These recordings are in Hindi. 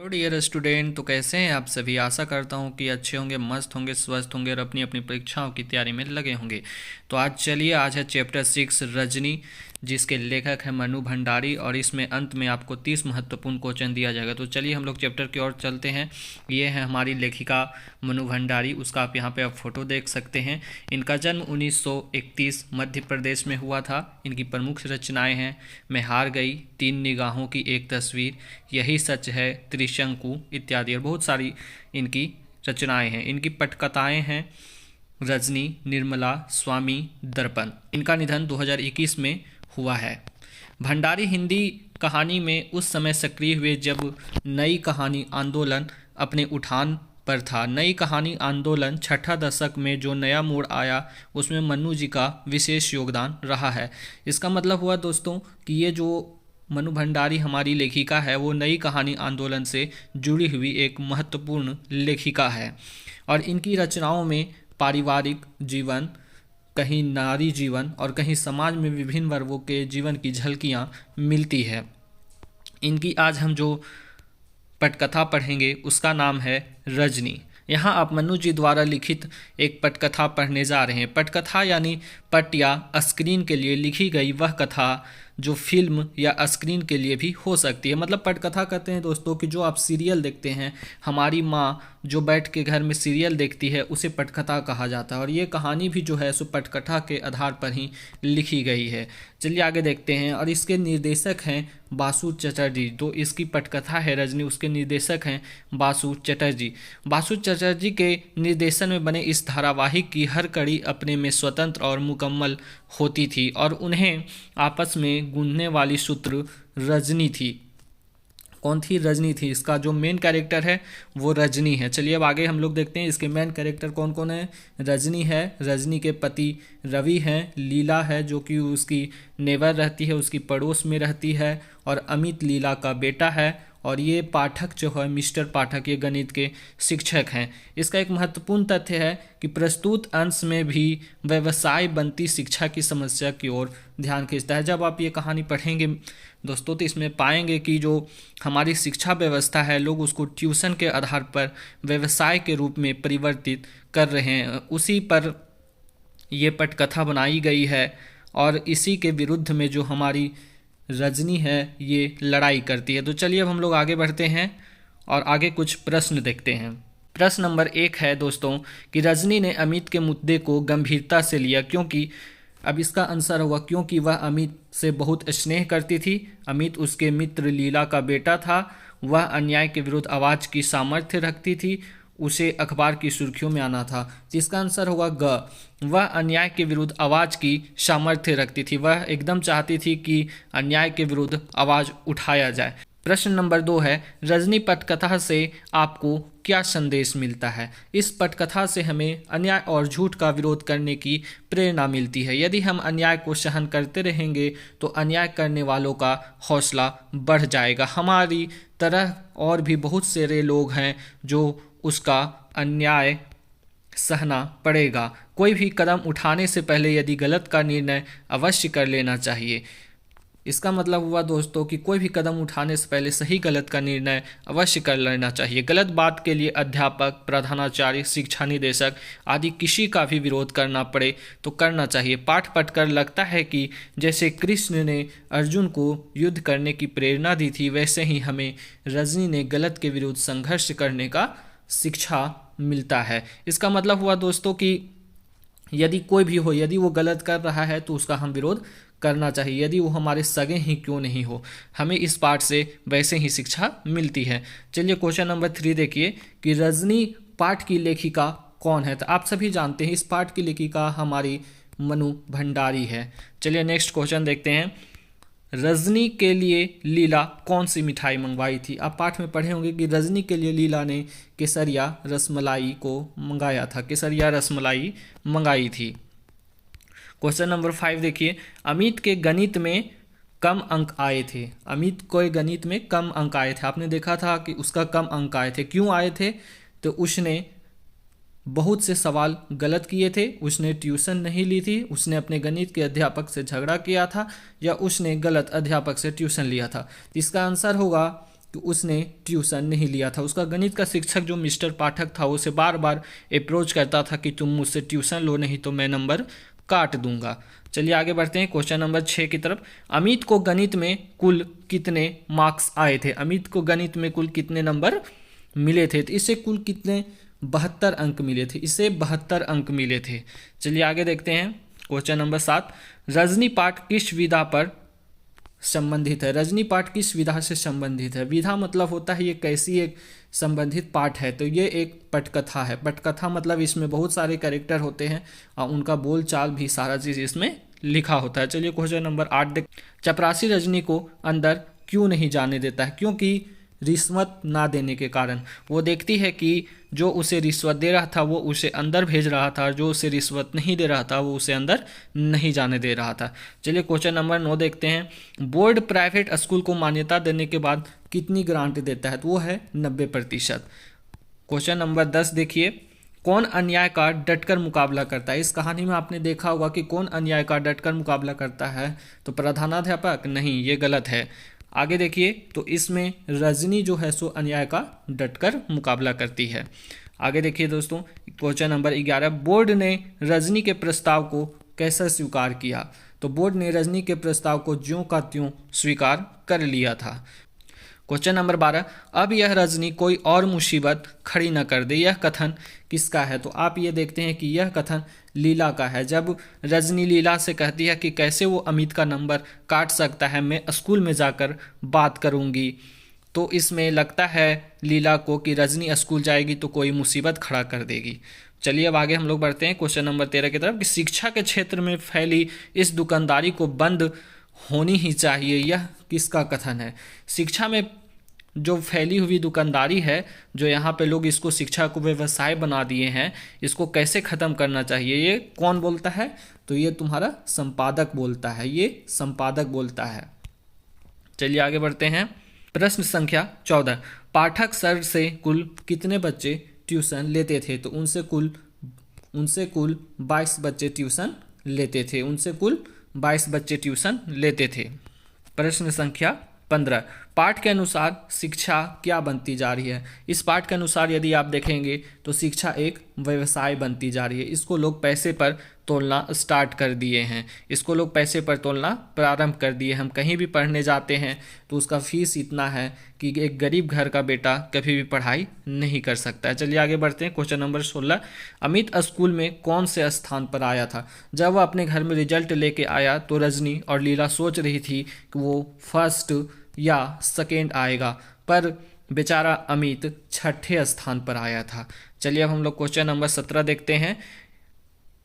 Hello dear student. तो कैसे हैं आप सभी। आशा करता हूं कि अच्छे होंगे, मस्त होंगे, स्वस्थ होंगे और अपनी अपनी परीक्षाओं की तैयारी में लगे होंगे। तो आज है चैप्टर 6 रजनी, जिसके लेखक हैं मनु भंडारी, और इसमें अंत में आपको 30 महत्वपूर्ण क्वेश्चन दिया जाएगा। तो चलिए हम लोग चैप्टर की ओर चलते हैं। ये है हमारी लेखिका मनु भंडारी, उसका आप यहाँ पे आप फोटो देख सकते हैं। इनका जन्म 1931 मध्य प्रदेश में हुआ था। इनकी प्रमुख रचनाएं हैं मैं हार गई, 3 निगाहों की एक तस्वीर, यही सच है, त्रिशंकु इत्यादि, और बहुत सारी इनकी रचनाएं हैं। इनकी पटकथाएं हैं रजनी, निर्मला, स्वामी, दर्पण। इनका निधन 2021 में हुआ है। भंडारी हिंदी कहानी में उस समय सक्रिय हुए जब नई कहानी आंदोलन अपने उठान पर था। नई कहानी आंदोलन छठा दशक में जो नया मोड़ आया, उसमें मन्नू जी का विशेष योगदान रहा है। इसका मतलब हुआ दोस्तों कि ये जो मनु भंडारी हमारी लेखिका है, वो नई कहानी आंदोलन से जुड़ी हुई एक महत्वपूर्ण लेखिका है। और इनकी रचनाओं में पारिवारिक जीवन, कहीं नारी जीवन और कहीं समाज में विभिन्न वर्गों के जीवन की झलकियाँ मिलती है। इनकी आज हम जो पटकथा पढ़ेंगे उसका नाम है रजनी। यहाँ आप मनु जी द्वारा लिखित एक पटकथा पढ़ने जा रहे हैं। पटकथा यानी पट या स्क्रीन के लिए लिखी गई वह कथा जो फिल्म या स्क्रीन के लिए भी हो सकती है। मतलब पटकथा कहते हैं दोस्तों कि जो आप सीरियल देखते हैं, हमारी माँ जो बैठ के घर में सीरियल देखती है, उसे पटकथा कहा जाता है। और ये कहानी भी जो है सो पटकथा के आधार पर ही लिखी गई है। चलिए आगे देखते हैं। और इसके निर्देशक हैं बासु चटर्जी। तो इसकी पटकथा है रजनी, उसके निर्देशक हैं बासु चटर्जी। बासु चटर्जी के निर्देशन में बने इस धारावाहिक की हर कड़ी अपने में स्वतंत्र और मुकम्मल होती थी, और उन्हें आपस में गूंथने वाली सूत्र रजनी थी। कौन थी? रजनी थी। इसका जो मेन कैरेक्टर है वो रजनी है। चलिए अब आगे हम लोग देखते हैं इसके मेन कैरेक्टर कौन कौन है। रजनी है, रजनी के पति रवि हैं, लीला है जो कि उसकी नेबर रहती है, उसकी पड़ोस में रहती है, और अमित लीला का बेटा है। और ये पाठक जो है मिस्टर पाठक, ये गणित के शिक्षक हैं। इसका एक महत्वपूर्ण तथ्य है कि प्रस्तुत अंश में भी व्यवसाय बनती शिक्षा की समस्या की ओर ध्यान खींचता है। जब आप ये कहानी पढ़ेंगे दोस्तों तो इसमें पाएंगे कि जो हमारी शिक्षा व्यवस्था है, लोग उसको ट्यूशन के आधार पर व्यवसाय के रूप में परिवर्तित कर रहे हैं। उसी पर ये पटकथा बनाई गई है, और इसी के विरुद्ध में जो हमारी रजनी है ये लड़ाई करती है। तो चलिए अब हम लोग आगे बढ़ते हैं और आगे कुछ प्रश्न देखते हैं। प्रश्न नंबर 1 है दोस्तों कि रजनी ने अमित के मुद्दे को गंभीरता से लिया क्योंकि, अब इसका आंसर होगा क्योंकि वह अमित से बहुत स्नेह करती थी। अमित उसके मित्र लीला का बेटा था। वह अन्याय के विरुद्ध आवाज़ की सामर्थ्य रखती थी। उसे अखबार की सुर्खियों में आना था। जिसका आंसर होगा ग। वह अन्याय के विरुद्ध आवाज़ की सामर्थ्य रखती थी। वह एकदम चाहती थी कि अन्याय के विरुद्ध आवाज़ उठाया जाए। प्रश्न नंबर 2 है रजनी पटकथा से आपको क्या संदेश मिलता है। इस पटकथा से हमें अन्याय और झूठ का विरोध करने की प्रेरणा मिलती है। यदि हम अन्याय को सहन करते रहेंगे तो अन्याय करने वालों का हौसला बढ़ जाएगा। हमारी तरह और भी बहुत सारे लोग हैं जो उसका अन्याय सहना पड़ेगा। कोई भी कदम उठाने से पहले यदि गलत का निर्णय अवश्य कर लेना चाहिए। इसका मतलब हुआ दोस्तों कि कोई भी कदम उठाने से पहले सही गलत का निर्णय अवश्य कर लेना चाहिए। गलत बात के लिए अध्यापक, प्रधानाचार्य, शिक्षा निदेशक आदि किसी का भी विरोध करना पड़े तो करना चाहिए। पाठ पढ़कर लगता है कि जैसे कृष्ण ने अर्जुन को युद्ध करने की प्रेरणा दी थी, वैसे ही हमें रजनी ने गलत के विरुद्ध संघर्ष करने का शिक्षा मिलता है। इसका मतलब हुआ दोस्तों कि यदि कोई भी हो, यदि वो गलत कर रहा है तो उसका हम विरोध करना चाहिए, यदि वो हमारे सगे ही क्यों नहीं हो। हमें इस पाठ से वैसे ही शिक्षा मिलती है। चलिए क्वेश्चन नंबर 3 देखिए कि रजनी पाठ की लेखिका कौन है। तो आप सभी जानते हैं इस पाठ की लेखिका हमारी मनु भंडारी है। चलिए नेक्स्ट क्वेश्चन देखते हैं। रजनी के लिए लीला कौन सी मिठाई मंगवाई थी। आप पाठ में पढ़े होंगे कि रजनी के लिए लीला ने केसरिया रसमलाई को मंगाया था, केसरिया रसमलाई मंगाई थी। क्वेश्चन नंबर 5 देखिए। अमित के गणित में कम अंक आए थे। अमित को गणित में कम अंक आए थे। आपने देखा था कि उसका कम अंक आए थे। क्यों आए थे? तो उसने बहुत से सवाल गलत किए थे, उसने ट्यूशन नहीं ली थी, उसने अपने गणित के अध्यापक से झगड़ा किया था, या उसने गलत अध्यापक से ट्यूशन लिया था। इसका आंसर होगा कि उसने ट्यूशन नहीं लिया था। उसका गणित का शिक्षक जो मिस्टर पाठक था उसे बार बार अप्रोच करता था कि तुम मुझसे ट्यूशन लो, नहीं तो मैं नंबर काट दूंगा। चलिए आगे बढ़ते हैं क्वेश्चन नंबर 6 की तरफ। अमित को गणित में कुल कितने मार्क्स आए थे? अमित को गणित में कुल कितने नंबर मिले थे? तो इसे कुल कितने 72 अंक मिले थे। इसे 72 अंक मिले थे। चलिए आगे देखते हैं क्वेश्चन नंबर 7। रजनी पाठ किस विधा पर संबंधित है? रजनी पाठ किस विधा से संबंधित है? विधा मतलब होता है ये कैसी एक संबंधित पाठ है। तो ये एक पटकथा है। पटकथा मतलब इसमें बहुत सारे कैरेक्टर होते हैं और उनका बोल चाल भी सारा चीज़ इसमें लिखा होता है। चलिए क्वेश्चन नंबर 8 देख। चपरासी रजनी को अंदर क्यों नहीं जाने देता है? क्योंकि रिश्वत ना देने के कारण। वो देखती है कि जो उसे रिश्वत दे रहा था वो उसे अंदर भेज रहा था, जो उसे रिश्वत नहीं दे रहा था वो उसे अंदर नहीं जाने दे रहा था। चलिए क्वेश्चन नंबर 9 देखते हैं। बोर्ड प्राइवेट स्कूल को मान्यता देने के बाद कितनी ग्रांट देता है? तो वो है 90%। क्वेश्चन नंबर 10 देखिए। कौन अन्याय का डटकर मुकाबला करता है? इस कहानी में आपने देखा होगा कि कौन अन्याय का डटकर मुकाबला करता है? तो प्रधानाध्यापक नहीं, ये गलत है। आगे देखिए तो इसमें रजनी जो है सो अन्याय का डटकर मुकाबला करती है। आगे देखिए दोस्तों क्वेश्चन नंबर 11। बोर्ड ने रजनी के प्रस्ताव को कैसे स्वीकार किया? तो बोर्ड ने रजनी के प्रस्ताव को ज्यों का त्यों स्वीकार कर लिया था। Question number 12। अब यह रजनी कोई और मुसीबत खड़ी न कर दे, यह कथन किसका है? तो आप ये देखते हैं कि यह कथन लीला का है। जब रजनी लीला से कहती है कि कैसे वो अमित का नंबर काट सकता है, मैं स्कूल में जाकर बात करूंगी, तो इसमें लगता है लीला को कि रजनी स्कूल जाएगी तो कोई मुसीबत खड़ा कर देगी। चलिए अब आगे हम लोग बढ़ते हैं क्वेश्चन नंबर 13 की तरफ। कि शिक्षा के क्षेत्र में फैली इस दुकानदारी को बंद होनी ही चाहिए, यह किसका कथन है? शिक्षा में जो फैली हुई दुकानदारी है, जो यहाँ पे लोग इसको शिक्षा को व्यवसाय बना दिए हैं, इसको कैसे ख़त्म करना चाहिए, ये कौन बोलता है? तो ये तुम्हारा संपादक बोलता है। ये संपादक बोलता है। चलिए आगे बढ़ते हैं। प्रश्न संख्या 14। पाठक सर से कुल कितने बच्चे ट्यूशन लेते थे? तो उनसे कुल 22 बच्चे ट्यूशन लेते थे। उनसे कुल 22 बच्चे ट्यूशन लेते थे। प्रश्न संख्या 15। पाठ के अनुसार शिक्षा क्या बनती जा रही है? इस पाठ के अनुसार यदि आप देखेंगे तो शिक्षा एक व्यवसाय बनती जा रही है। इसको लोग पैसे पर तोलना स्टार्ट कर दिए हैं। इसको लोग पैसे पर तोलना प्रारंभ कर दिए। हम कहीं भी पढ़ने जाते हैं तो उसका फीस इतना है कि एक गरीब घर का बेटा कभी भी पढ़ाई नहीं कर सकता है। चलिए आगे बढ़ते हैं क्वेश्चन नंबर 16। अमित स्कूल में कौन से स्थान पर आया था? जब वह अपने घर में रिजल्ट लेके आया तो रजनी और लीला सोच रही थी कि वो फर्स्ट या सेकेंड आएगा, पर बेचारा अमित 6ठे स्थान पर आया था। चलिए अब हम लोग क्वेश्चन नंबर 17 देखते हैं।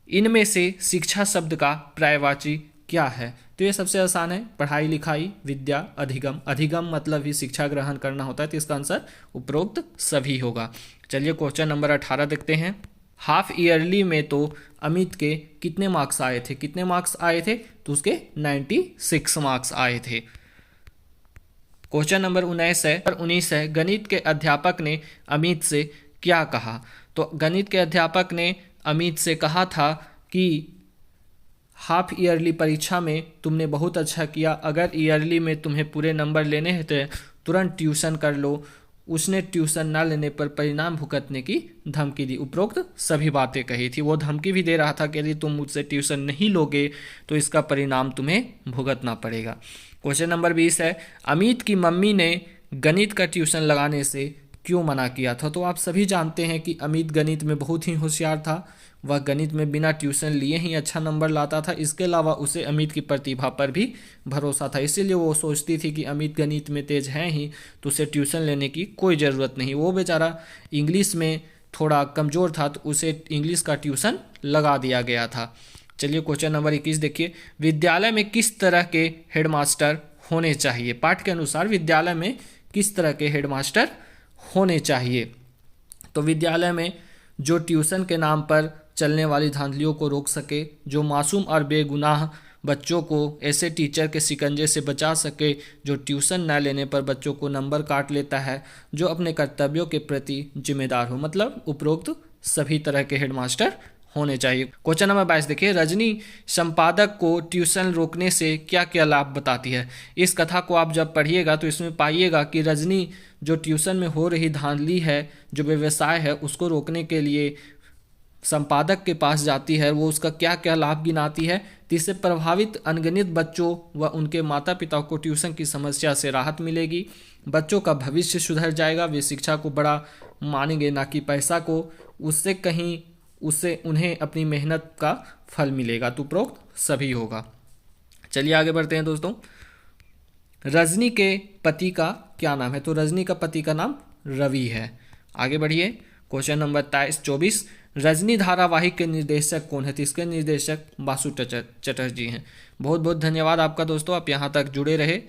इनमें से शिक्षा शब्द का पर्यायवाची क्या है? तो ये सबसे आसान है, पढ़ाई लिखाई विद्या अधिगम। अधिगम मतलब ही शिक्षा ग्रहण करना होता है, तो इसका आंसर उपरोक्त सभी होगा। चलिए क्वेश्चन नंबर 18 देखते हैं। हाफ ईयरली में तो अमित के कितने मार्क्स आए थे? कितने मार्क्स आए थे? तो उसके 96 मार्क्स आए थे। क्वेश्चन नंबर 19 है। गणित के अध्यापक ने अमित से क्या कहा? तो गणित के अध्यापक ने अमित से कहा था कि हाफ ईयरली परीक्षा में तुमने बहुत अच्छा किया, अगर ईयरली में तुम्हें पूरे नंबर लेने हैं तो तुरंत ट्यूशन कर लो। उसने ट्यूशन ना लेने पर परिणाम भुगतने की धमकी दी। उपरोक्त सभी बातें कही थी। वो धमकी भी दे रहा था कि यदि तुम मुझसे ट्यूशन नहीं लोगे तो इसका परिणाम तुम्हें भुगतना पड़ेगा। क्वेश्चन नंबर 20 है। अमित की मम्मी ने गणित का ट्यूशन लगाने से क्यों मना किया था? तो आप सभी जानते हैं कि अमित गणित में बहुत ही होशियार था। वह गणित में बिना ट्यूशन लिए ही अच्छा नंबर लाता था। इसके अलावा उसे अमित की प्रतिभा पर भी भरोसा था, इसीलिए वो सोचती थी कि अमित गणित में तेज है ही तो उसे ट्यूशन लेने की कोई ज़रूरत नहीं। वो बेचारा इंग्लिश में थोड़ा कमज़ोर था तो उसे इंग्लिश का ट्यूशन लगा दिया गया था। चलिए क्वेश्चन नंबर 21 देखिए। विद्यालय में किस तरह के हेडमास्टर होने चाहिए? पाठ के अनुसार विद्यालय में किस तरह के हेडमास्टर होने चाहिए? तो विद्यालय में जो ट्यूशन के नाम पर चलने वाली धांधलियों को रोक सके, जो मासूम और बेगुनाह बच्चों को ऐसे टीचर के शिकंजे से बचा सके जो ट्यूशन न लेने पर बच्चों को नंबर काट लेता है, जो अपने कर्तव्यों के प्रति जिम्मेदार हो। मतलब उपरोक्त सभी तरह के हेडमास्टर होने चाहिए। क्वेश्चन नंबर 22 देखिए, रजनी संपादक को ट्यूशन रोकने से क्या क्या लाभ बताती है। इस कथा को आप जब पढ़िएगा तो इसमें पाइएगा कि रजनी जो ट्यूशन में हो रही धांधली है, जो व्यवसाय है, उसको रोकने के लिए संपादक के पास जाती है। वो उसका क्या क्या लाभ गिनाती है। तो इससे प्रभावित अनगिनत बच्चों व उनके माता पिता को ट्यूशन की समस्या से राहत मिलेगी, बच्चों का भविष्य सुधर जाएगा, वे शिक्षा को बड़ा मानेंगे ना कि पैसा को। उससे उन्हें अपनी मेहनत का फल मिलेगा। तो उपरोक्त सभी होगा। चलिए आगे बढ़ते हैं दोस्तों। रजनी के पति का क्या नाम है। तो रजनी का पति का नाम रवि है। आगे बढ़िए। क्वेश्चन नंबर 24, रजनी धारावाहिक के निर्देशक कौन है। तो इसके निर्देशक बासु चटर्जी हैं। बहुत बहुत धन्यवाद आपका दोस्तों, आप यहाँ तक जुड़े रहे।